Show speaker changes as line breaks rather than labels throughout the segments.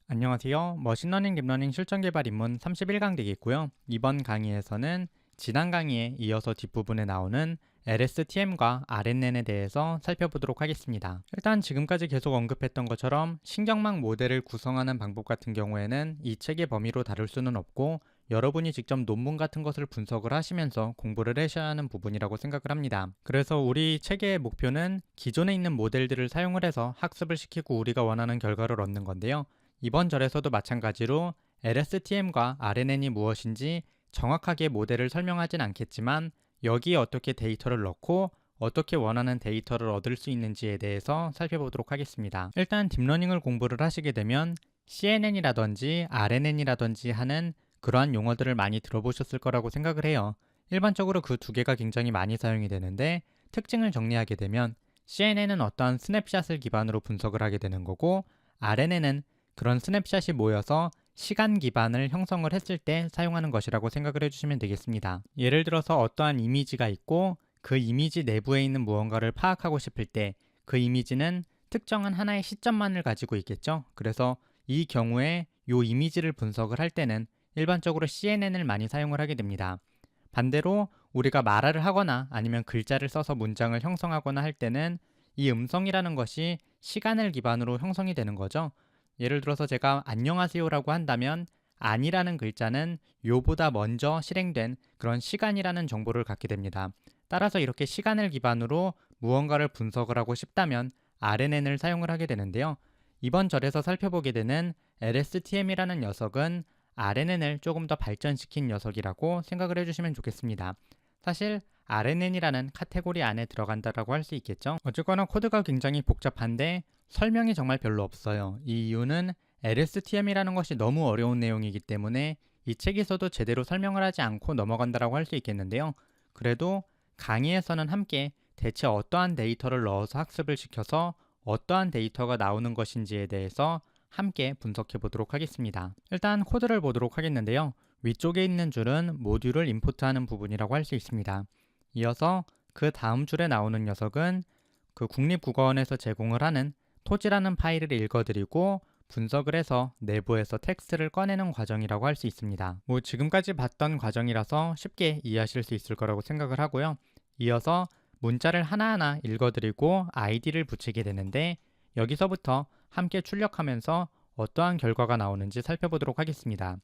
안녕하세요. 머신러닝 딥러닝 실전 개발 입문 31강 되겠고요. 이번 강의에서는 지난 강의에 이어서 뒷부분에 나오는 LSTM과 RNN에 대해서 살펴보도록 하겠습니다. 일단 지금까지 계속 언급했던 것처럼 신경망 모델을 구성하는 방법 같은 경우에는 이 책의 범위로 다룰 수는 없고 여러분이 직접 논문 같은 것을 분석을 하시면서 공부를 하셔야 하는 부분이라고 생각을 합니다. 그래서 우리 책의 목표는 기존에 있는 모델들을 사용을 해서 학습을 시키고 우리가 원하는 결과를 얻는 건데요. 이번 절에서도 마찬가지로 LSTM과 RNN이 무엇인지 정확하게 모델을 설명하진 않겠지만 여기에 어떻게 데이터를 넣고 어떻게 원하는 데이터를 얻을 수 있는지에 대해서 살펴보도록 하겠습니다. 일단 딥러닝을 공부를 하시게 되면 CNN이라든지 RNN이라든지 하는 그러한 용어들을 많이 들어보셨을 거라고 생각을 해요. 일반적으로 그 두 개가 굉장히 많이 사용이 되는데 특징을 정리하게 되면 CNN은 어떠한 스냅샷을 기반으로 분석을 하게 되는 거고 RNN은 그런 스냅샷이 모여서 시간 기반을 형성을 했을 때 사용하는 것이라고 생각을 해주시면 되겠습니다. 예를 들어서 어떠한 이미지가 있고 그 이미지 내부에 있는 무언가를 파악하고 싶을 때 그 이미지는 특정한 하나의 시점만을 가지고 있겠죠. 그래서 이 경우에 이 이미지를 분석을 할 때는 일반적으로 CNN을 많이 사용을 하게 됩니다. 반대로 우리가 말을 하거나 아니면 글자를 써서 문장을 형성하거나 할 때는 이 음성이라는 것이 시간을 기반으로 형성이 되는 거죠. 예를 들어서 제가 안녕하세요라고 한다면 안이라는 글자는 요보다 먼저 실행된 그런 시간이라는 정보를 갖게 됩니다. 따라서 이렇게 시간을 기반으로 무언가를 분석을 하고 싶다면 RNN을 사용을 하게 되는데요. 이번 절에서 살펴보게 되는 LSTM이라는 녀석은 RNN을 조금 더 발전시킨 녀석이라고 생각을 해주시면 좋겠습니다. 사실 RNN이라는 카테고리 안에 들어간다라고 할 수 있겠죠. 어쨌거나 코드가 굉장히 복잡한데 설명이 정말 별로 없어요. 이 이유는 LSTM이라는 것이 너무 어려운 내용이기 때문에 이 책에서도 제대로 설명을 하지 않고 넘어간다라고 할 수 있겠는데요. 그래도 강의에서는 함께 대체 어떠한 데이터를 넣어서 학습을 시켜서 어떠한 데이터가 나오는 것인지에 대해서 함께 분석해 보도록 하겠습니다. 일단 코드를 보도록 하겠는데요. 위쪽에 있는 줄은 모듈을 임포트하는 부분이라고 할 수 있습니다. 이어서 그 다음 줄에 나오는 녀석은 그 국립국어원에서 제공을 하는 토지라는 파일을 읽어드리고 분석을 해서 내부에서 텍스트를 꺼내는 과정이라고 할 수 있습니다. 지금까지 봤던 과정이라서 쉽게 이해하실 수 있을 거라고 생각을 하고요. 이어서 문자를 하나하나 읽어드리고 아이디를 붙이게 되는데 여기서부터 함께 출력하면서 어떠한 결과가 나오는지 살펴보도록 하겠습니다.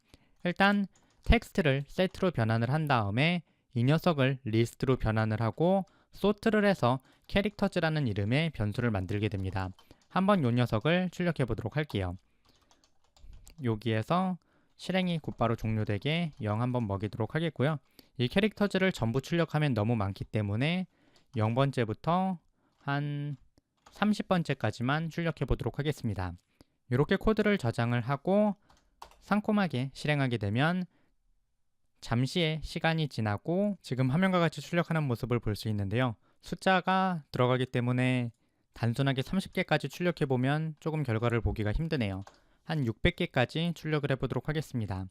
일단 텍스트를 set로 변환을 한 다음에 이 녀석을 list로 변환을 하고 sort를 해서 characters라는 이름의 변수를 만들게 됩니다. 한번 이 녀석을 출력해 보도록 할게요. 여기에서 실행이 곧바로 종료되게 0 한번 먹이도록 하겠고요. 이 캐릭터즈를 전부 출력하면 너무 많기 때문에 0번째부터 한 30번째까지만 출력해 보도록 하겠습니다. 이렇게 코드를 저장을 하고 상콤하게 실행하게 되면 잠시의 시간이 지나고 지금 화면과 같이 출력하는 모습을 볼 수 있는데요. 숫자가 들어가기 때문에 단순하게 30개까지 출력해보면 조금 결과를 보기가 힘드네요. 한 600개까지 출력을 해보도록 하겠습니다.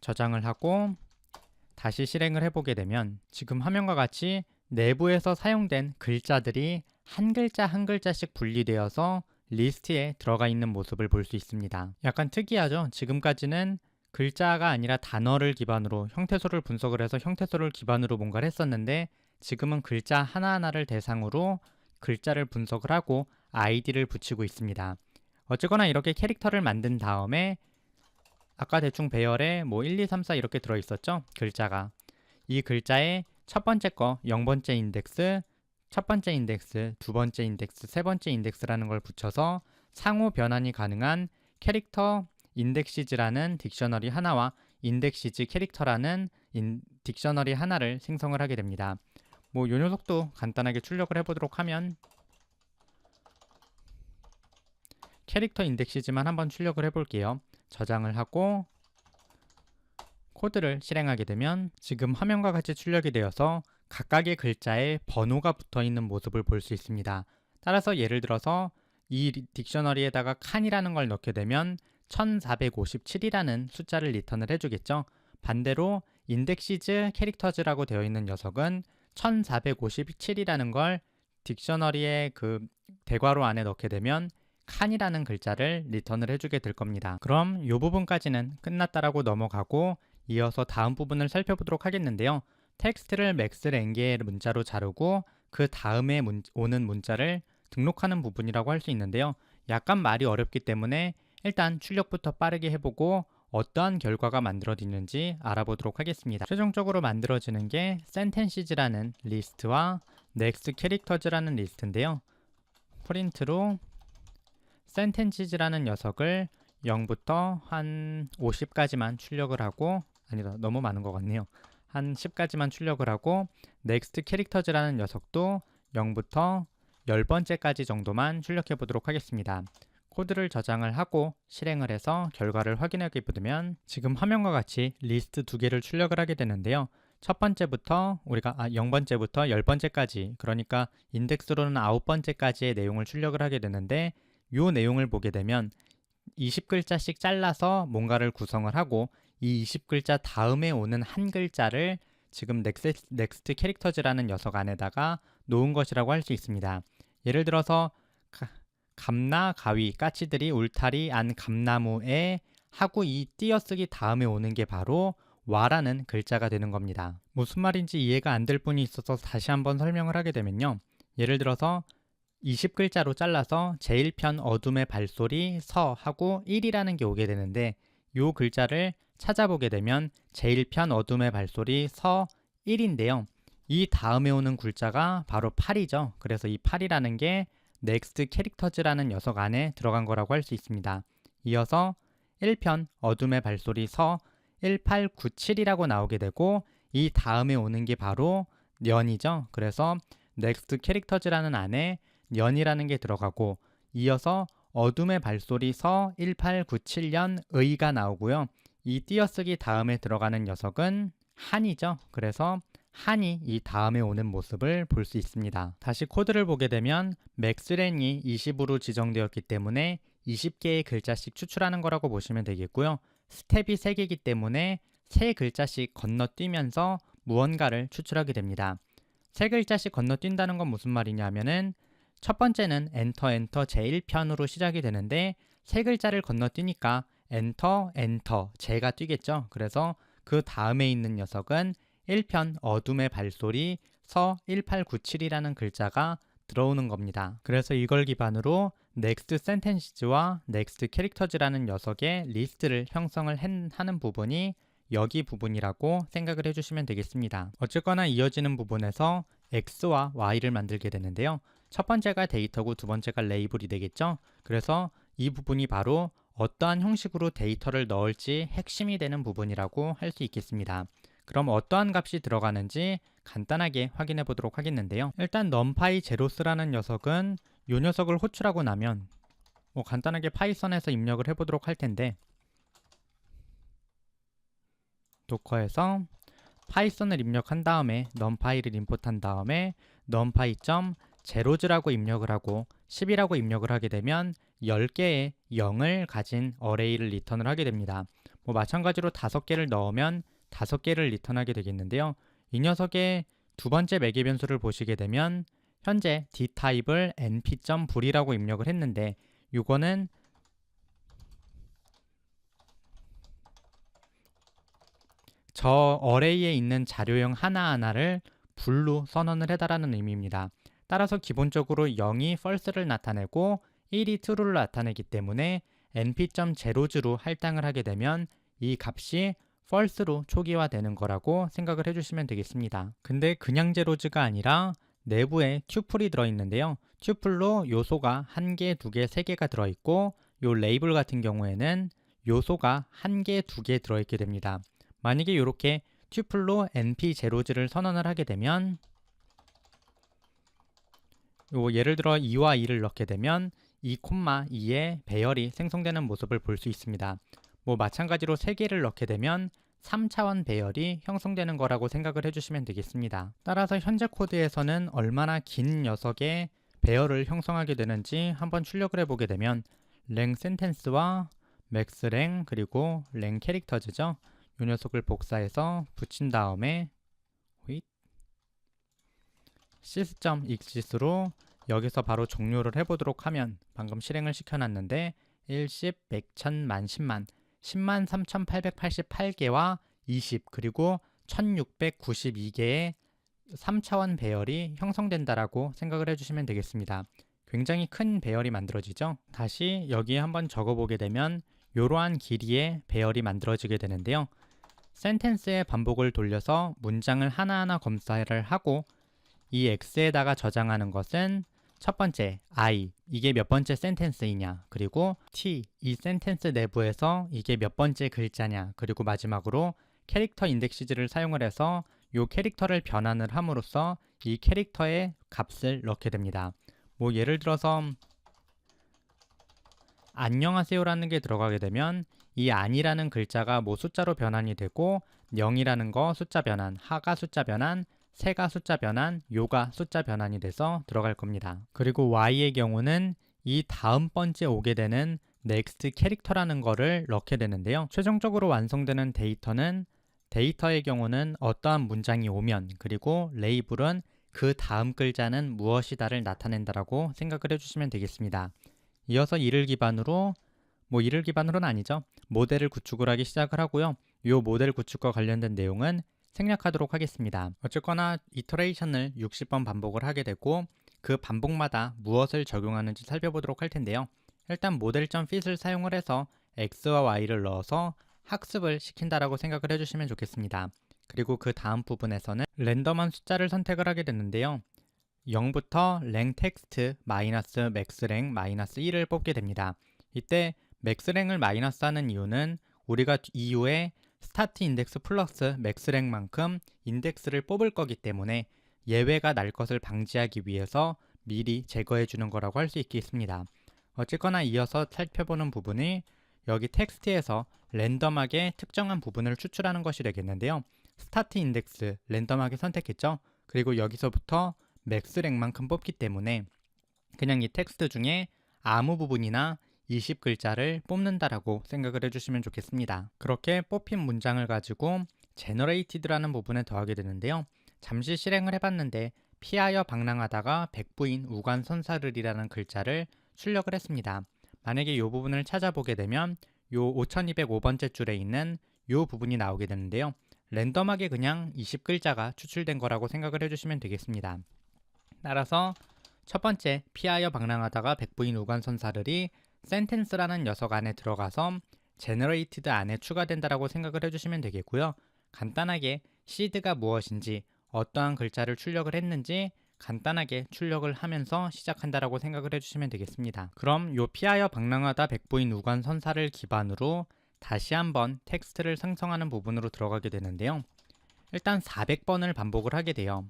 저장을 하고 다시 실행을 해보게 되면 지금 화면과 같이 내부에서 사용된 글자들이 한 글자 한 글자씩 분리되어서 리스트에 들어가 있는 모습을 볼 수 있습니다. 약간 특이하죠? 지금까지는 글자가 아니라 단어를 기반으로 형태소를 분석을 해서 형태소를 기반으로 뭔가를 했었는데 지금은 글자 하나하나를 대상으로 글자를 분석을 하고 아이디를 붙이고 있습니다. 어쨌거나 이렇게 캐릭터를 만든 다음에 아까 대충 배열에 1, 2, 3, 4 이렇게 들어있었죠? 글자가. 이 글자에 첫 번째 거 0번째 인덱스, 첫 번째 인덱스, 두 번째 인덱스, 세 번째 인덱스라는 걸 붙여서 상호 변환이 가능한 캐릭터 인덱시즈라는 딕셔너리 하나와 인덱시즈 캐릭터라는 딕셔너리 하나를 생성을 하게 됩니다. 이 녀석도 간단하게 출력을 해보도록 하면 캐릭터 인덱시즈만 한번 출력을 해볼게요. 저장을 하고 코드를 실행하게 되면 지금 화면과 같이 출력이 되어서 각각의 글자에 번호가 붙어있는 모습을 볼 수 있습니다. 따라서 예를 들어서 이 딕셔너리에다가 칸이라는 걸 넣게 되면 1457이라는 숫자를 리턴을 해주겠죠. 반대로 인덱시즈 캐릭터즈라고 되어 있는 녀석은 1457이라는 걸 딕셔너리의 그 대괄호 안에 넣게 되면 칸이라는 글자를 리턴을 해주게 될 겁니다. 그럼 이 부분까지는 끝났다라고 넘어가고 이어서 다음 부분을 살펴보도록 하겠는데요. 텍스트를 맥스랭게의 문자로 자르고 그 다음에 오는 문자를 등록하는 부분이라고 할 수 있는데요. 약간 말이 어렵기 때문에 일단 출력부터 빠르게 해보고 어떠한 결과가 만들어지는지 알아보도록 하겠습니다. 최종적으로 만들어지는 게 sentences라는 리스트와 next characters라는 리스트인데요. 프린트로 sentences라는 녀석을 0부터 한 50까지만 출력을 하고, 아니다, 너무 많은 것 같네요. 한 10까지만 출력을 하고 next characters라는 녀석도 0부터 10번째까지 정도만 출력해 보도록 하겠습니다. 코드를 저장을 하고 실행을 해서 결과를 확인해 보면 지금 화면과 같이 리스트 두 개를 출력을 하게 되는데요. 첫 번째부터 우리가 0번째부터 10번째까지, 그러니까 인덱스로는 9번째까지의 내용을 출력을 하게 되는데, 이 내용을 보게 되면 20글자씩 잘라서 뭔가를 구성을 하고 이 20글자 다음에 오는 한 글자를 지금 넥스트 캐릭터즈라는 녀석 안에다가 놓은 것이라고 할 수 있습니다. 예를 들어서 감나, 가위, 까치들이 울타리 안 감나무에 하고 이 띄어쓰기 다음에 오는 게 바로 와라는 글자가 되는 겁니다. 무슨 말인지 이해가 안 될 분이 있어서 다시 한번 설명을 하게 되면요. 예를 들어서 20글자로 잘라서 제일 편 어둠의 발소리 서 하고 1이라는 게 오게 되는데, 이 글자를 찾아보게 되면 제일 편 어둠의 발소리 서 1인데요. 이 다음에 오는 글자가 바로 8이죠. 그래서 이 8이라는 게 next characters라는 녀석 안에 들어간 거라고 할 수 있습니다. 이어서 1편 어둠의 발소리 서 1897이라고 나오게 되고, 이 다음에 오는 게 바로 년이죠. 그래서 next characters라는 안에 년이라는 게 들어가고, 이어서 어둠의 발소리 서 1897년 의가 나오고요. 이 띄어쓰기 다음에 들어가는 녀석은 한이죠. 그래서 한이 이 다음에 오는 모습을 볼 수 있습니다. 다시 코드를 보게 되면 맥스랭이 20으로 지정되었기 때문에 20개의 글자씩 추출하는 거라고 보시면 되겠고요. 스텝이 3개이기 때문에 3글자씩 건너뛰면서 무언가를 추출하게 됩니다. 3글자씩 건너뛴다는 건 무슨 말이냐면은 첫 번째는 엔터 제1편으로 시작이 되는데 3글자를 건너뛰니까 엔터 제가 뛰겠죠. 그래서 그 다음에 있는 녀석은 1편 어둠의 발소리 서 1897이라는 글자가 들어오는 겁니다. 그래서 이걸 기반으로 next sentences와 next characters라는 녀석의 리스트를 형성을 하는 부분이 여기 부분이라고 생각을 해주시면 되겠습니다. 어쨌거나 이어지는 부분에서 X와 Y를 만들게 되는데요. 첫 번째가 데이터고 두 번째가 레이블이 되겠죠. 그래서 이 부분이 바로 어떠한 형식으로 데이터를 넣을지 핵심이 되는 부분이라고 할 수 있겠습니다. 그럼 어떠한 값이 들어가는지 간단하게 확인해 보도록 하겠는데요. 일단 numpy zero스라는 녀석은 이 녀석을 호출하고 나면 간단하게 파이썬에서 입력을 해보도록 할 텐데, 도커에서 파이썬을 입력한 다음에 numpy를 임포트한 다음에 numpy.zeros 라고 입력을 하고 10이라고 입력을 하게 되면 10개의 0을 가진 어레이를 리턴을 하게 됩니다. 마찬가지로 5개를 넣으면 5개를 리턴하게 되겠는데요. 이 녀석의 두 번째 매개 변수를 보시게 되면 현재 d타입을 np.bool이라고 입력을 했는데, 이거는 저 어레이에 있는 자료형 하나하나를 불로 선언을 해달라는 의미입니다. 따라서 기본적으로 0이 false를 나타내고 1이 true를 나타내기 때문에 np.zeros로 할당을 하게 되면 이 값이 false로 초기화되는 거라고 생각을 해주시면 되겠습니다. 근데 그냥 제로즈가 아니라 내부에 튜플이 들어있는데요. 튜플로 요소가 1개, 2개, 3개가 들어있고, 요 레이블 같은 경우에는 요소가 1개, 2개 들어있게 됩니다. 만약에 이렇게 튜플로 np.zeros를 선언을 하게 되면 예를 들어 2와 2를 넣게 되면 2,2의 배열이 생성되는 모습을 볼 수 있습니다. 마찬가지로 3개를 넣게 되면 3차원 배열이 형성되는 거라고 생각을 해주시면 되겠습니다. 따라서 현재 코드에서는 얼마나 긴 녀석의 배열을 형성하게 되는지 한번 출력을 해보게 되면 랭 센텐스와 맥스 랭 그리고 랭 캐릭터즈죠. 이 녀석을 복사해서 붙인 다음에 sys.exit로 여기서 바로 종료를 해보도록 하면 방금 실행을 시켜놨는데 1, 10, 100, 1000만, 10만 10만 3888개와 20 그리고 1692개의 3차원 배열이 형성된다라고 생각을 해주시면 되겠습니다. 굉장히 큰 배열이 만들어지죠. 다시 여기에 한번 적어보게 되면 이러한 길이의 배열이 만들어지게 되는데요. 센텐스의 반복을 돌려서 문장을 하나하나 검사를 하고 이 X에다가 저장하는 것은 첫 번째 I, 이게 몇 번째 센텐스이냐, 그리고 T, 이 센텐스 내부에서 이게 몇 번째 글자냐, 그리고 마지막으로 캐릭터 인덱시즈를 사용을 해서 이 캐릭터를 변환을 함으로써 이 캐릭터의 값을 넣게 됩니다. 뭐 예를 들어서 안녕하세요라는 게 들어가게 되면 이 안이라는 글자가 뭐 숫자로 변환이 되고 0이라는 거 숫자 변환, 하가 숫자 변환, 세가 숫자 변환, 요가 숫자 변환이 돼서 들어갈 겁니다. 그리고 Y의 경우는 이 다음 번째 오게 되는 next 캐릭터라는 거를 넣게 되는데요. 최종적으로 완성되는 데이터는 데이터의 경우는 어떠한 문장이 오면 그리고 레이블은 그 다음 글자는 무엇이다를 나타낸다라고 생각을 해주시면 되겠습니다. 이어서 이를 기반으로는 아니죠. 모델을 구축을 하기 시작을 하고요. 이 모델 구축과 관련된 내용은 생략하도록 하겠습니다. 어쨌거나 이터레이션을 60번 반복을 하게 되고 그 반복마다 무엇을 적용하는지 살펴보도록 할 텐데요. 일단 model.fit을 사용을 해서 x와 y를 넣어서 학습을 시킨다라고 생각을 해주시면 좋겠습니다. 그리고 그 다음 부분에서는 랜덤한 숫자를 선택을 하게 되는데요. 0부터 랭텍스트 마이너스 맥스랭 마이너스 1을 뽑게 됩니다. 이때 맥스랭을 마이너스 하는 이유는 우리가 이후에 스타트 인덱스 플러스 맥스랭만큼 인덱스를 뽑을 거기 때문에 예외가 날 것을 방지하기 위해서 미리 제거해 주는 거라고 할 수 있겠습니다. 어쨌거나 이어서 살펴보는 부분이 여기 텍스트에서 랜덤하게 특정한 부분을 추출하는 것이 되겠는데요. 스타트 인덱스 랜덤하게 선택했죠. 그리고 여기서부터 맥스랭만큼 뽑기 때문에 그냥 이 텍스트 중에 아무 부분이나 20글자를 뽑는다라고 생각을 해주시면 좋겠습니다. 그렇게 뽑힌 문장을 가지고 generated라는 부분에 더하게 되는데요. 잠시 실행을 해봤는데 피하여 방랑하다가 백부인 우관선사를이라는 글자를 출력을 했습니다. 만약에 이 부분을 찾아보게 되면 이 5205번째 줄에 있는 이 부분이 나오게 되는데요. 랜덤하게 그냥 20글자가 추출된 거라고 생각을 해주시면 되겠습니다. 따라서 첫 번째 피하여 방랑하다가 백부인 우관선사를이 센텐스라는 녀석 안에 들어가서 generated 안에 추가된다라고 생각을 해주시면 되겠고요. 간단하게 seed가 무엇인지 어떠한 글자를 출력을 했는지 간단하게 출력을 하면서 시작한다라고 생각을 해주시면 되겠습니다. 그럼 요 피하여 방랑하다 백부인 우관선사를 기반으로 다시 한번 텍스트를 생성하는 부분으로 들어가게 되는데요. 일단 400번을 반복을 하게 돼요.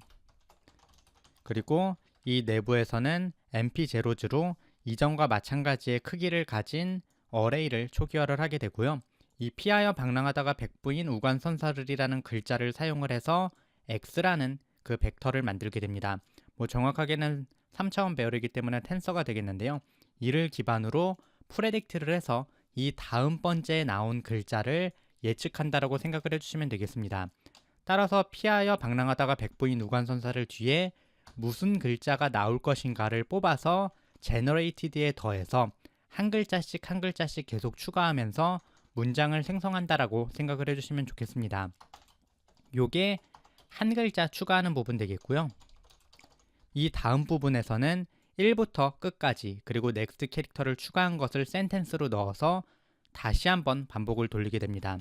그리고 이 내부에서는 mp0로 이전과 마찬가지의 크기를 가진 어레이를 초기화를 하게 되고요. 이 피하여 방랑하다가 백부인 우관선사를이라는 글자를 사용을 해서 x라는 그 벡터를 만들게 됩니다. 뭐 정확하게는 3차원 배열이기 때문에 텐서가 되겠는데요. 이를 기반으로 프레딕트를 해서 이 다음 번째에 나온 글자를 예측한다라고 생각을 해주시면 되겠습니다. 따라서 피하여 방랑하다가 백부인 우관선사를 뒤에 무슨 글자가 나올 것인가를 뽑아서 generated에 더해서 한 글자씩 한 글자씩 계속 추가하면서 문장을 생성한다라고 생각을 해주시면 좋겠습니다. 요게 한 글자 추가하는 부분 되겠고요. 이 다음 부분에서는 1부터 끝까지 그리고 next 캐릭터를 추가한 것을 센텐스로 넣어서 다시 한번 반복을 돌리게 됩니다.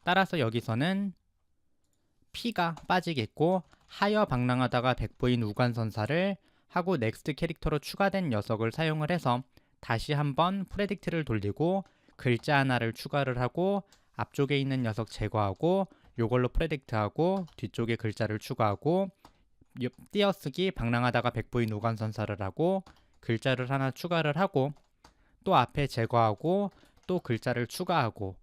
따라서 여기서는 P가 빠지겠고 하여 방랑하다가 백부인 우관선사를 하고 next 캐릭터로 추가된 녀석을 사용을 해서 다시 한번 프레딕트를 돌리고 글자 하나를 추가를 하고 앞쪽에 있는 녀석 제거하고 요걸로 프레딕트하고 뒤쪽에 글자를 추가하고 띄어쓰기 방랑하다가 백부인 우관선사를 하고 글자를 하나 추가를 하고 또 앞에 제거하고 또 글자를 추가하고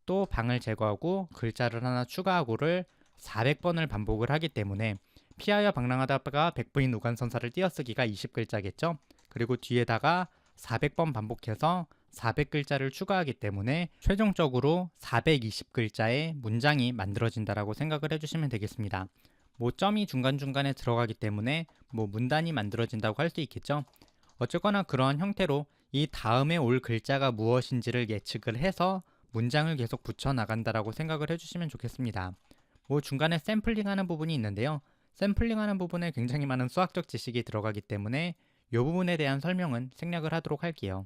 또 방을 제거하고 글자를 하나 추가하고를 400번을 반복을 하기 때문에 피하여 방랑하다가 백부인 우관선사를 띄어쓰기가 20글자겠죠. 그리고 뒤에다가 400번 반복해서 400글자를 추가하기 때문에 최종적으로 420글자의 문장이 만들어진다라고 생각을 해주시면 되겠습니다. 뭐 점이 중간중간에 들어가기 때문에 뭐 문단이 만들어진다고 할 수 있겠죠. 어쨌거나 그러한 형태로 이 다음에 올 글자가 무엇인지를 예측을 해서 문장을 계속 붙여 나간다라고 생각을 해주시면 좋겠습니다. 뭐 중간에 샘플링하는 부분이 있는데요. 샘플링하는 부분에 굉장히 많은 수학적 지식이 들어가기 때문에 이 부분에 대한 설명은 생략을 하도록 할게요.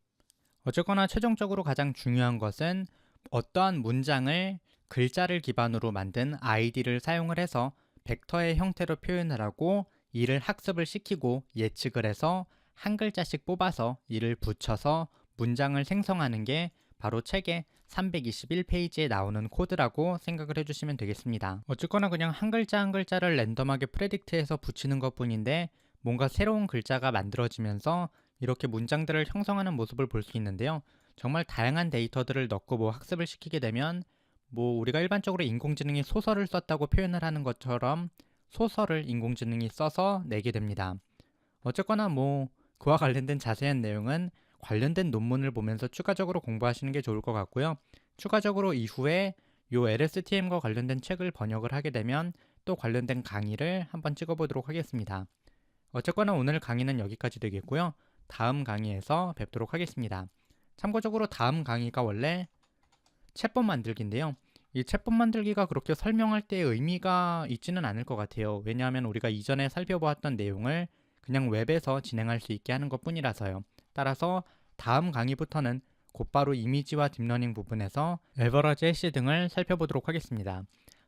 어쨌거나 최종적으로 가장 중요한 것은 어떠한 문장을 글자를 기반으로 만든 아이디를 사용을 해서 벡터의 형태로 표현을 하고 이를 학습을 시키고 예측을 해서 한 글자씩 뽑아서 이를 붙여서 문장을 생성하는 게 바로 책의 321페이지에 나오는 코드라고 생각을 해주시면 되겠습니다. 어쨌거나 그냥 한 글자 한 글자를 랜덤하게 프레딕트해서 붙이는 것 뿐인데 뭔가 새로운 글자가 만들어지면서 이렇게 문장들을 형성하는 모습을 볼 수 있는데요. 정말 다양한 데이터들을 넣고 뭐 학습을 시키게 되면 뭐 우리가 일반적으로 인공지능이 소설을 썼다고 표현을 하는 것처럼 소설을 인공지능이 써서 내게 됩니다. 어쨌거나 뭐 그와 관련된 자세한 내용은 관련된 논문을 보면서 추가적으로 공부하시는 게 좋을 것 같고요. 추가적으로 이후에 요 LSTM과 관련된 책을 번역을 하게 되면 또 관련된 강의를 한번 찍어보도록 하겠습니다. 어쨌거나 오늘 강의는 여기까지 되겠고요. 다음 강의에서 뵙도록 하겠습니다. 참고적으로 다음 강의가 원래 챗봇 만들기인데요. 이 챗봇 만들기가 그렇게 설명할 때 의미가 있지는 않을 것 같아요. 왜냐하면 우리가 이전에 살펴보았던 내용을 그냥 웹에서 진행할 수 있게 하는 것 뿐이라서요. 따라서 다음 강의부터는 곧바로 이미지와 딥러닝 부분에서 에버러지 해시 등을 살펴보도록 하겠습니다.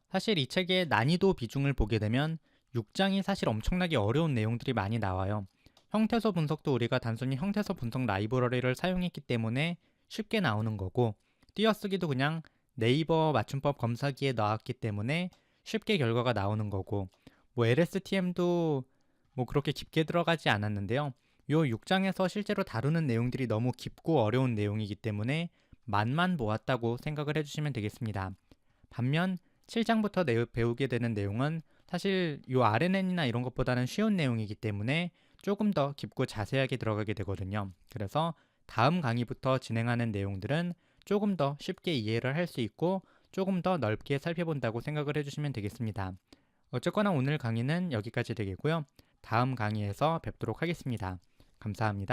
사실 이 책의 난이도 비중을 보게 되면 6장이 사실 엄청나게 어려운 내용들이 많이 나와요. 형태소 분석도 우리가 단순히 형태소 분석 라이브러리를 사용했기 때문에 쉽게 나오는 거고, 띄어쓰기도 그냥 네이버 맞춤법 검사기에 나왔기 때문에 쉽게 결과가 나오는 거고, 뭐 LSTM도 뭐 그렇게 깊게 들어가지 않았는데요. 요 6장에서 실제로 다루는 내용들이 너무 깊고 어려운 내용이기 때문에 맛만 보았다고 생각을 해주시면 되겠습니다. 반면 7장부터 배우게 되는 내용은 사실 요 RNN이나 이런 것보다는 쉬운 내용이기 때문에 조금 더 깊고 자세하게 들어가게 되거든요. 그래서 다음 강의부터 진행하는 내용들은 조금 더 쉽게 이해를 할 수 있고 조금 더 넓게 살펴본다고 생각을 해주시면 되겠습니다. 어쨌거나 오늘 강의는 여기까지 되겠고요. 다음 강의에서 뵙도록 하겠습니다. 감사합니다.